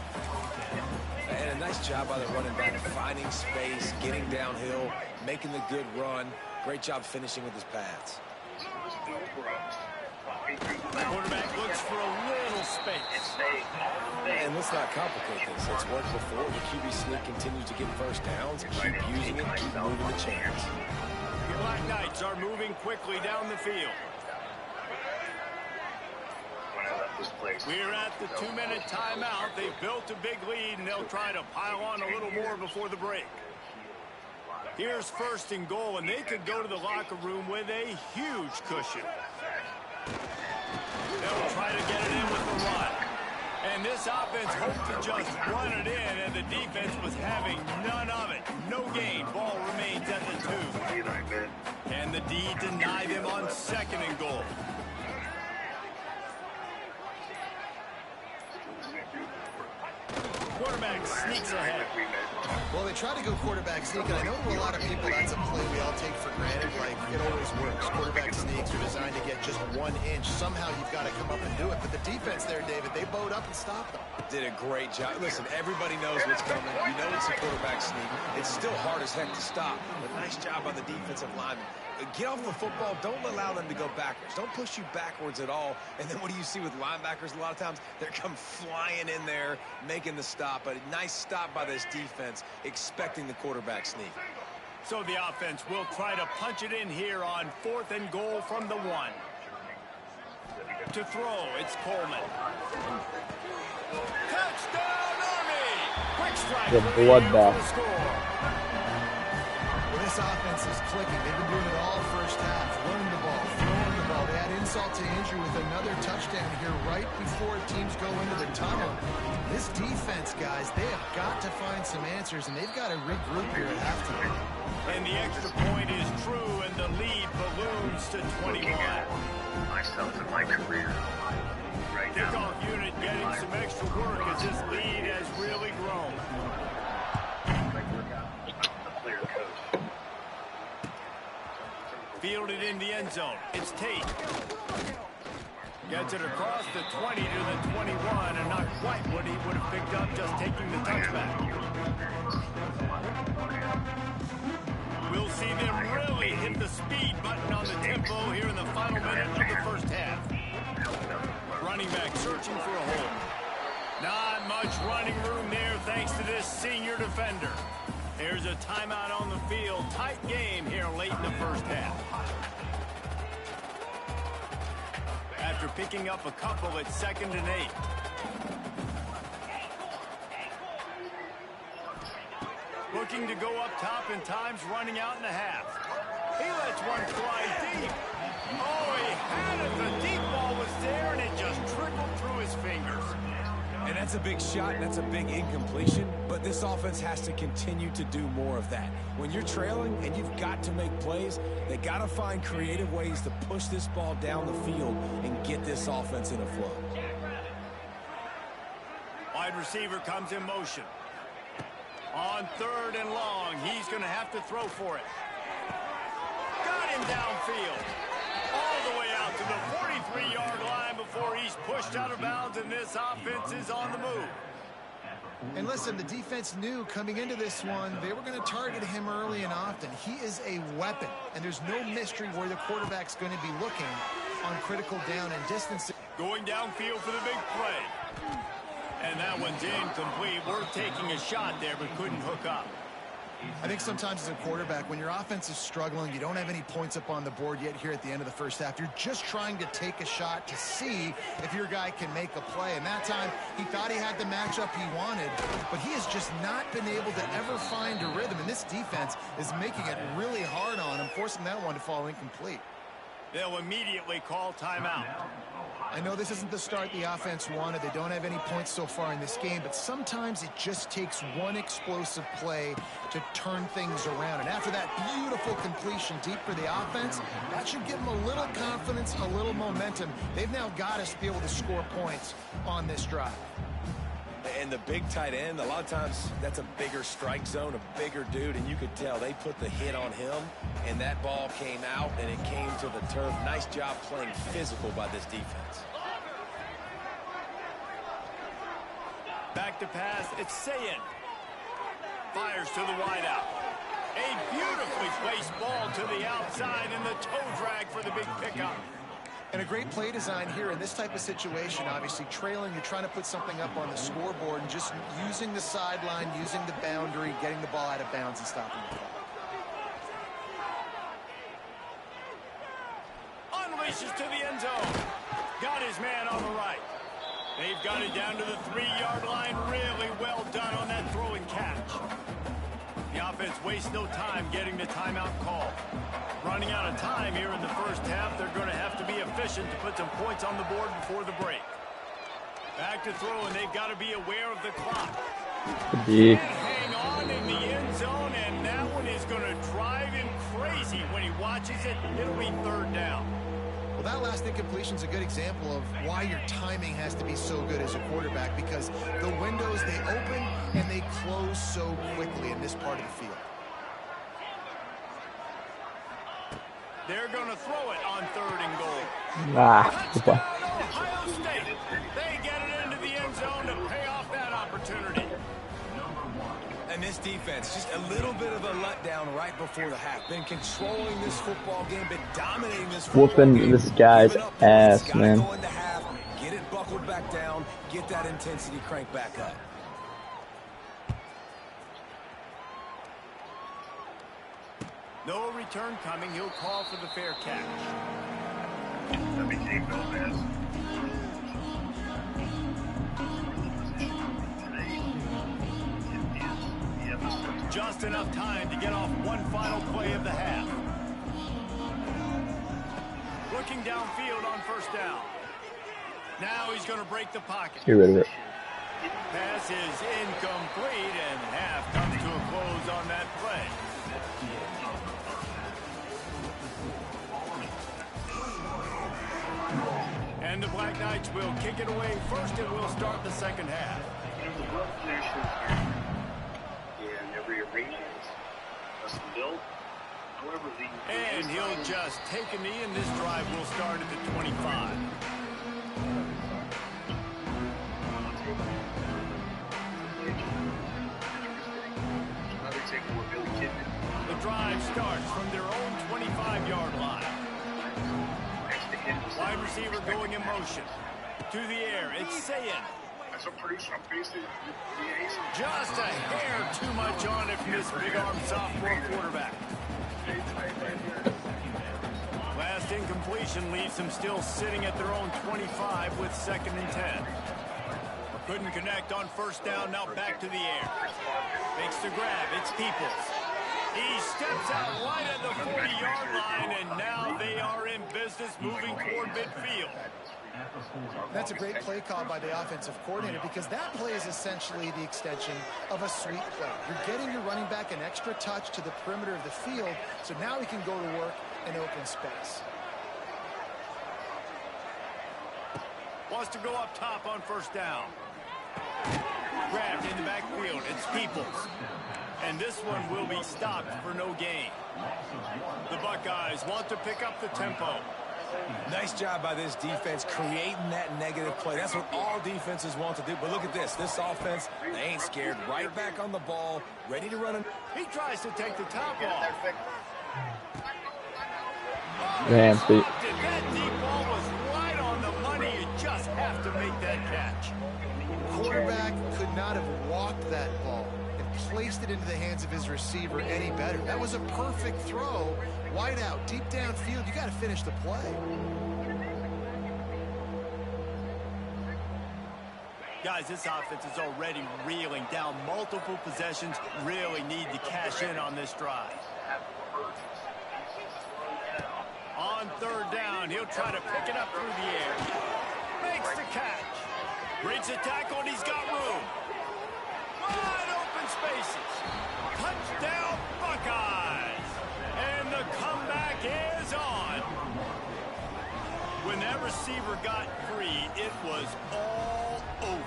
And a nice job by the running back, finding space, getting downhill, making the good run. Great job finishing with his pads. Quarterback looks for a little space. And let's not complicate this. It's worked before. The QB sneak continues to get first downs. Keep using it, keep moving the chains. The Black Knights are moving quickly down the field. We're at the 2-minute timeout. They've built a big lead, and they'll try to pile on a little more before the break. Here's first and goal, and they could go to the locker room with a huge cushion. They'll try to get it in with the run. And this offense hoped to just run it in, and the defense was having none of it. No gain. Ball remains at the 2. And the D deny them on second and goal. Quarterback sneaks ahead. Well, they try to go quarterback sneak, and I know to a lot of people that's a play we all take for granted. Like, it always works. Quarterback sneaks are designed to get just 1 inch. Somehow you've got to come up and do it. But the defense there, David, they bowed up and stopped them. Did a great job. Listen, everybody knows what's coming. You know it's a quarterback sneak. It's still hard as heck to stop. But nice job by the defensive lineman. Get off the football. Don't allow them to go backwards. Don't push you backwards at all. And then what do you see with linebackers a lot of times? They come flying in there, making the stop. But a nice stop by this defense, expecting the quarterback sneak. So the offense will try to punch it in here on fourth and goal from the 1. To throw, it's Coleman. Touchdown, Army! Quick strike. The bloodbath. Well, this offense is clicking. They've been doing it all first half. Running the ball, throwing the ball. They had insult to injury with another touchdown here right before teams go into the tunnel. This defense, guys, they have got to find some answers, and they've got to regroup here at halftime. And the extra point is true, and the lead balloons to 21. Myself in my career right now. Kickoff unit getting some extra work as this lead has really grown. Fielded in the end zone. It's Tate. Gets it across the 20 to the 21, and not quite what he would have picked up just taking the touchback. We'll see them really hit the speed button on the tempo here in the final minute of the first half. Running back searching for a hole. Not much running room there thanks to this senior defender. There's a timeout on the field. Tight game here late in the first half. After picking up a couple at 2nd and 8. Looking to go up top, and time's running out in the half. He lets one fly deep. Oh, he had it. The deep ball was there, and it just trickled through his fingers. And that's a big shot, and that's a big incompletion, but this offense has to continue to do more of that. When you're trailing and you've got to make plays, they got to find creative ways to push this ball down the field and get this offense in a flow. Wide receiver comes in motion. On 3rd and long, he's going to have to throw for it. Got him downfield. All the way out to the 43-yard line before he's pushed out of bounds, and this offense is on the move. And listen, the defense knew coming into this one, they were going to target him early and often. He is a weapon, and there's no mystery where the quarterback's going to be looking on critical down and distance. Going downfield for the big play. And that one's incomplete. Worth taking a shot there, but couldn't hook up. I think sometimes as a quarterback, when your offense is struggling, you don't have any points up on the board yet here at the end of the first half. You're just trying to take a shot to see if your guy can make a play. And that time, he thought he had the matchup he wanted, but he has just not been able to ever find a rhythm. And this defense is making it really hard on him, forcing that one to fall incomplete. They'll immediately call timeout. I know this isn't the start the offense wanted. They don't have any points so far in this game, but sometimes it just takes one explosive play to turn things around. And after that beautiful completion deep for the offense, that should give them a little confidence, a little momentum. They've now got us to be able to score points on this drive. And the big tight end, a lot of times that's a bigger strike zone, a bigger dude, and you could tell they put the hit on him, and that ball came out, and it came to the turf. Nice job playing physical by this defense. Back to pass, it's Sayin. Fires to the wideout. A beautifully placed ball to the outside, and the toe drag for the big pickup. And a great play design here in this type of situation. Obviously trailing, you're trying to put something up on the scoreboard and just using the sideline, using the boundary, getting the ball out of bounds and stopping the clock. Unleashes to the end zone. Got his man on the right. They've got it down to the 3-yard line. Really well done on that throw and catch. The offense wastes no time getting the timeout call. Running out of time here in the first half. They're going to have to be efficient to put some points on the board before the break. Back to throw, and they've got to be aware of the clock. Yeah. Hang on in the end zone, and that one is going to drive him crazy when he watches it. It'll be 3rd down. Well, that last incompletion is a good example of why your timing has to be so good as a quarterback, because the windows, they open and they close so quickly in this part of the field. They're going to throw it on 3rd and goal. Touchdown, Ohio State. They get it into the end zone to pay off that opportunity. And this defense, just a little bit of a letdown right before the half. Been controlling this football game, been dominating this football game. Whooping this guy's ass, man. Go into half, get it buckled back down, get that intensity cranked back up. No return coming. He'll call for the fair catch. That became known as just enough time to get off one final play of the half. Looking downfield on 1st down. Now he's going to break the pocket. Get rid of it. Pass is incomplete, and half comes to a close on that play. And the Black Knights will kick it away first, and we'll start the second half. Every arrangement must build. However, and he'll just take a knee, and this drive will start at the 25. The drive starts from their own 25-yard line. Wide receiver going in motion. To the air, it's Sayin. Just a hair too much on it from this big-arm sophomore quarterback. Last incompletion leaves them still sitting at their own 25 with 2nd and 10. Couldn't connect on 1st down, now back to the air. Makes the grab, it's Peoples. He steps out right at the 40-yard line, and now they are in business. business moving toward midfield. That's a great play call by the offensive coordinator because that play is essentially the extension of a sweep play. You're getting your running back an extra touch to the perimeter of the field, so now he can go to work in open space. Wants to go up top on first down. Grabbed in the backfield. It's Peoples. And this one will be stopped for no gain. The Buckeyes want to pick up the tempo. Nice job by this defense creating that negative play. That's what all defenses want to do. But look at this. This offense, they ain't scared. Right back on the ball, ready to run. He tries to take the top off. Damn, Steve. That deep ball was right on the money. You just have to make that catch. Quarterback could not have walked that ball and placed it into the hands of his receiver any better. That was a perfect throw. Wide out, deep downfield. You got to finish the play. Guys, this offense is already reeling down multiple possessions. Really need to cash in on this drive. On third down, he'll try to pick it up through the air. Makes the catch. Breaks the tackle, and he's got room. Wide open spaces. Touchdown, Buckeyes. And the comeback is on. When that receiver got free, it was all over.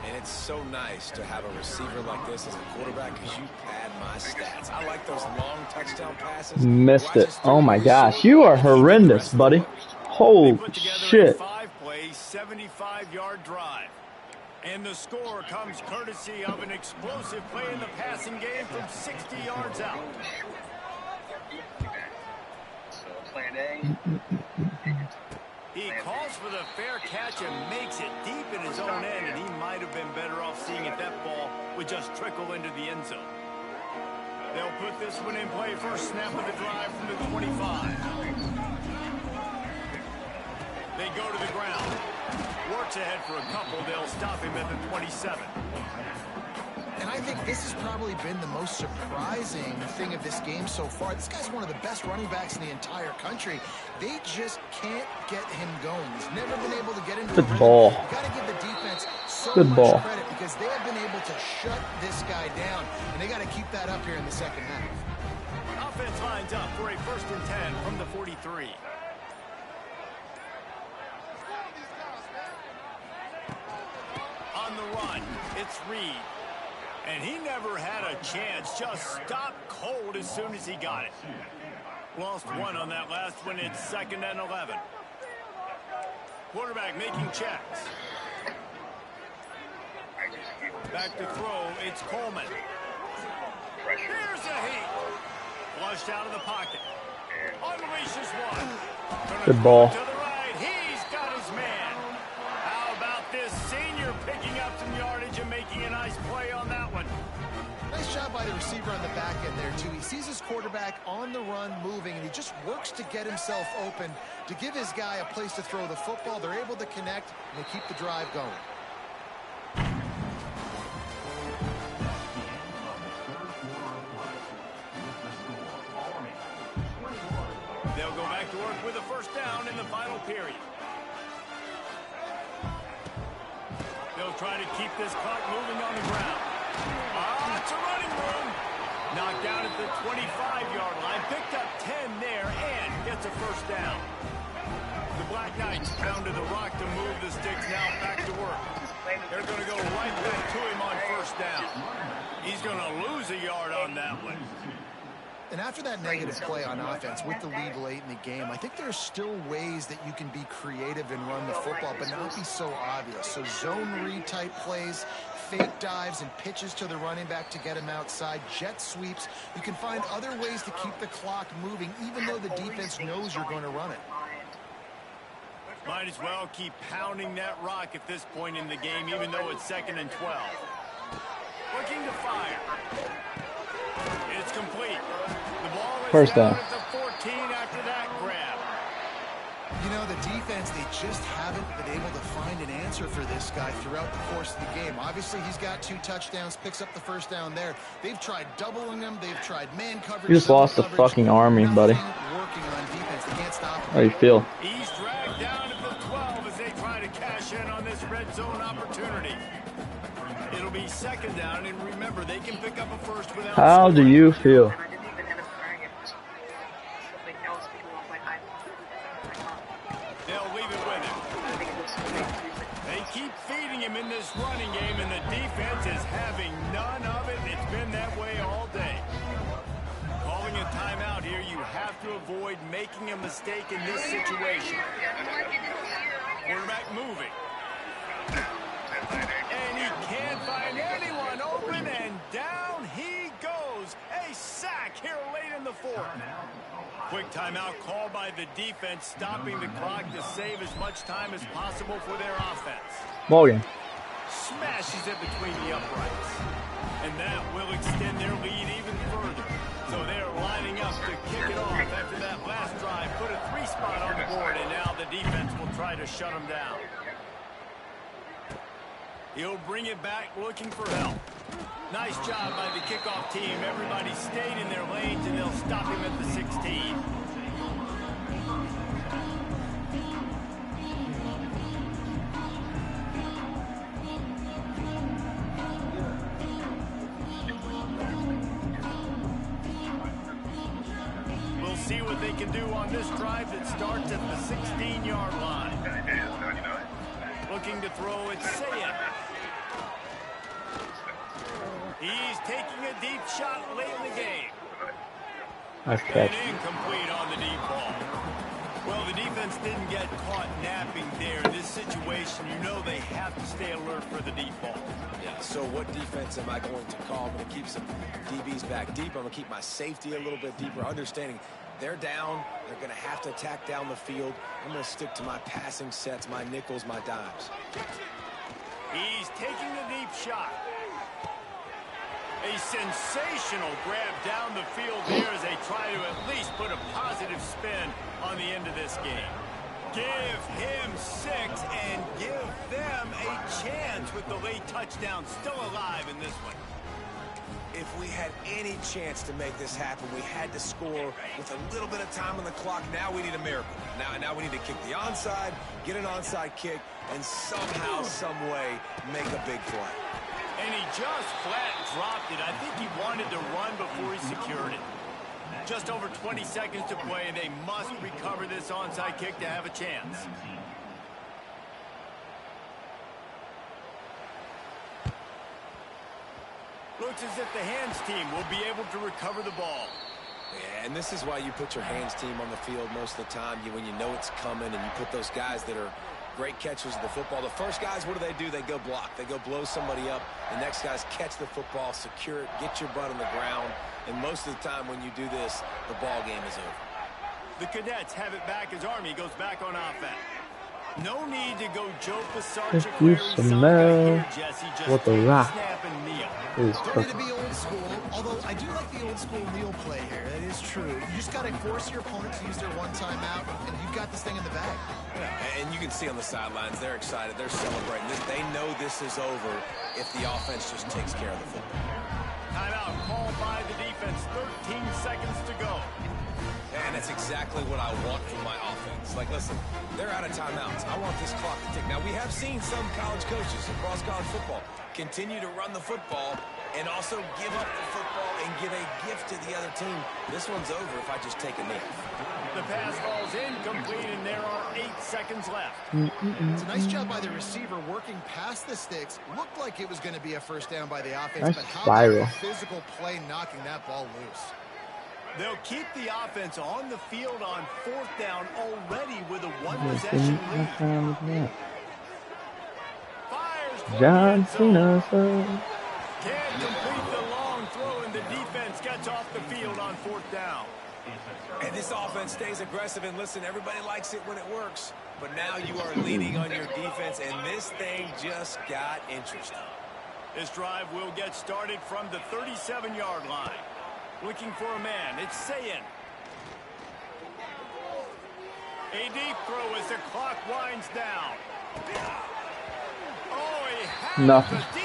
And it's so nice to have a receiver like this as a quarterback because you pad my stats. I like those long touchdown passes. Missed it. Oh my gosh, you are horrendous, buddy. Holy shit. 5 play, 75-yard drive. And the score comes courtesy of an explosive play in the passing game from 60 yards out. So plan A. He calls for the fair catch and makes it deep in his own end, and he might have been better off seeing if that ball would just trickle into the end zone. They'll put this one in play first snap of the drive from the 25. They go to the ground. Works ahead for a couple. They'll stop him at the 27. And I think this has probably been the most surprising thing of this game so far. This guy's one of the best running backs in the entire country. They just can't get him going. He's never been able to get into the rhythm. Ball. You got to give the defense so Good much ball. credit because they have been able to shut this guy down, and they got to keep that up here in the second half. Offense lines up for a 1st and 10 from the 43. On the run, it's Reed. And he never had a chance. Just stopped cold as soon as he got it. Lost one on that last one. It's 2nd and 11. Quarterback making checks. Back to throw. It's Coleman. Here's a heat. Flushed out of the pocket. Unleashes one. Good ball. To the right. He's got his man. How about this senior picking up some yardage and making a nice play on that one? Nice job by the receiver on the back end there, too. He sees his quarterback on the run moving, and he just works to get himself open to give his guy a place to throw the football. They're able to connect, and they keep the drive going. They'll go back to work with a 1st down in the final period. They'll try to keep this clock moving on the ground. It's a running room. Knocked down at the 25-yard line. Picked up 10 there and gets a 1st down. The Black Knights pounded the rock to move the sticks. Now back to work. They're going to go right back to him on 1st down. He's going to lose a yard on that one. And after that negative play on offense with the lead late in the game, I think there's still ways that you can be creative and run the football, but not be so obvious. So zone read type plays, fake dives and pitches to the running back to get him outside, jet sweeps. You can find other ways to keep the clock moving, even though the defense knows you're going to run it. Might as well keep pounding that rock at this point in the game, even though it's 2nd and 12. Looking to fire. It's complete. The ball is 1st down down. at the 14 after that grab. You know, the defense, they just haven't been able to find an answer for this guy throughout the course of the game. Obviously, he's got 2 touchdowns, picks up the 1st down there. They've tried doubling him. They've tried man coverage. You just lost the coverage. fucking army, buddy. Nothing working on defense. They can't stop him. How you feel? He's dragged down to the 12 as they try to cash in on this red zone opportunity. It'll be second down, and remember, they can pick up a first without How do you feel? And I didn't even end up trying it. Something else because of my eye. They'll leave it with him. I think it looks great. They keep feeding him in this running game, and the defense is having none of it. It's been that way all day. Calling a timeout here, you have to avoid making a mistake in this situation. Quarterback moving. And he can't find anyone open, and down he goes. A sack here late in the fourth. Quick timeout called by the defense, stopping the clock to save as much time as possible for their offense. Ball game. Smashes it between the uprights. And that will extend their lead even further. So they're lining up to kick it off after that last drive. Put a 3-spot on the board, and now the defense will try to shut them down. He'll bring it back looking for help. Nice job by the kickoff team. Everybody stayed in their lanes, and they'll stop him at the 16. We'll see what they can do on this drive that starts at the 16-yard line. Looking to throw it, Sayed. He's taking a deep shot late in the game. Nice And catch. incomplete on the deep ball. Well, the defense didn't get caught napping there. In this situation, you know they have to stay alert for the deep ball. Yeah, so what defense am I going to call? I'm going to keep some DBs back deep. I'm going to keep my safety a little bit deeper, understanding they're down. They're going to have to attack down the field. I'm going to stick to my passing sets, my nickels, my dimes. He's taking the deep shot. A sensational grab down the field here as they try to at least put a positive spin on the end of this game. Give him 6 and give them a chance with the late touchdown still alive in this one. If we had any chance to make this happen, we had to score with a little bit of time on the clock. Now we need a miracle. Now we need to kick the onside, get an onside kick, and somehow, some way, make a big play. And he just flat dropped it. I think he wanted to run before he secured it. Just over 20 seconds to play, and they must recover this onside kick to have a chance. Looks as if the hands team will be able to recover the ball. Yeah, and this is why you put your hands team on the field most of the time. When you know it's coming, and you put those guys that are great catchers of the football. The first guys, what do? They go block. They go blow somebody up. The next guys catch the football, secure it, get your butt on the ground. And most of the time when you do this, the ball game is over. The Cadets have it back as Army goes back on offense. No need to go Joe Pisarcik If you smell what the rock is Don't need to be old school, although I do like the old school kneel play here. That is true. You just got to force your opponent to use their one timeout, and you've got this thing in the bag. Yeah, and you can see on the sidelines, they're excited. They're celebrating. They know this is over if the offense just takes care of the football. Timeout called by the defense. 13 seconds to go. And that's exactly what I want from my offense. Like, listen, they're out of timeouts. I want this clock to tick. Now, we have seen some college coaches across college football continue to run the football and also give up the football and give a gift to the other team. This one's over if I just take a knee. The pass ball's incomplete, and there are 8 seconds left. It's a nice job by the receiver working past the sticks. Looked like it was going to be a first down by the offense, Nice but how spiral. about the physical play knocking that ball loose? They'll keep the offense on the field on 4th down already with a one-possession lead. Fires for John the end zone. Cena. Can't complete the long throw, and the defense gets off the field on 4th down. And this offense stays aggressive. And listen, everybody likes it when it works. But now you are leaning on your defense, and this thing just got interesting. This drive will get started from the 37-yard line. Looking for a man. It's Sayin. A deep throw as the clock winds down. Oh, he has Nothing. the